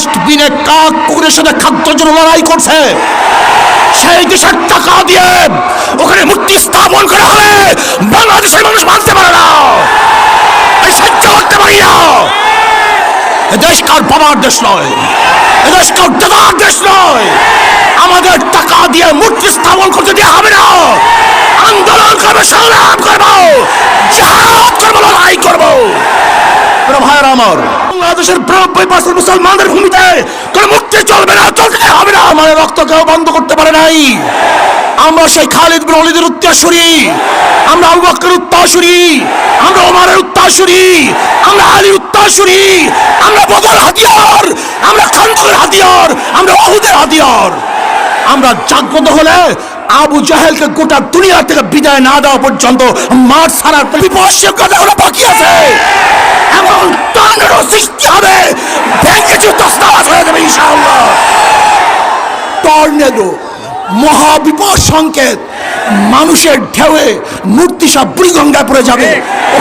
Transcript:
ডাস্টবিনে কাক কুকুরের সাথে খাদ্যের জন্য লড়াই করছে, সেই দেশের টাকা দিয়ে ওখানে মূর্তি স্থাপন করা হবে, বাংলাদেশের মানুষ মানতে পারে না, এই সহ্য করতে পারি না। এদেশ কার বাবার দেশ নয়, এদেশ কার দাদার দেশ নয়। আমাদের টাকা দিয়ে মূর্তি স্থাপন করতে দেওয়া হবে না। আন্দোলন করবো, সংগ্রাম করবো, জিহাদ করবো, লড়াই করবো। ভাইয়েরা আমার, বাংলাদেশের 90% মুসলমানদের ভূমিতে কোন মুক্তি চলবে না, চলতে হবে না। আমাদের রক্ত কেউ বন্ধ করতে পারে নাই। আমরা সেই খালিদ বিন ওয়ালিদের উত্তরসূরি, আমরা আবু বকরের উত্তরসূরি, আমরা ওমরের উত্তরসূরি, আমরা আলীর উত্তরসূরি, আমরা বদর হাতিয়ার, আমরা খানদাকের হাতিয়ার, আমরা উহুদের হাতিয়ার। আমরা জাগ্রত হলে আবু জাহেলকে গোটা দুনিয়া থেকে বিদায় না দেওয়া পর্যন্ত মাঠ ছাড়ার বিপর্যয় কথা হলো বাকি আছে। এমন টর্নেডো সৃষ্টি হবে, ভেঙে তছনছ হয়ে যাবে ইনশাআল্লাহ। টর্নেডো, মহাবিপদ সংকেত, মানুষের ঢেউয়ে মূর্তি সব বুড়িগঙ্গায় পড়ে যাবে।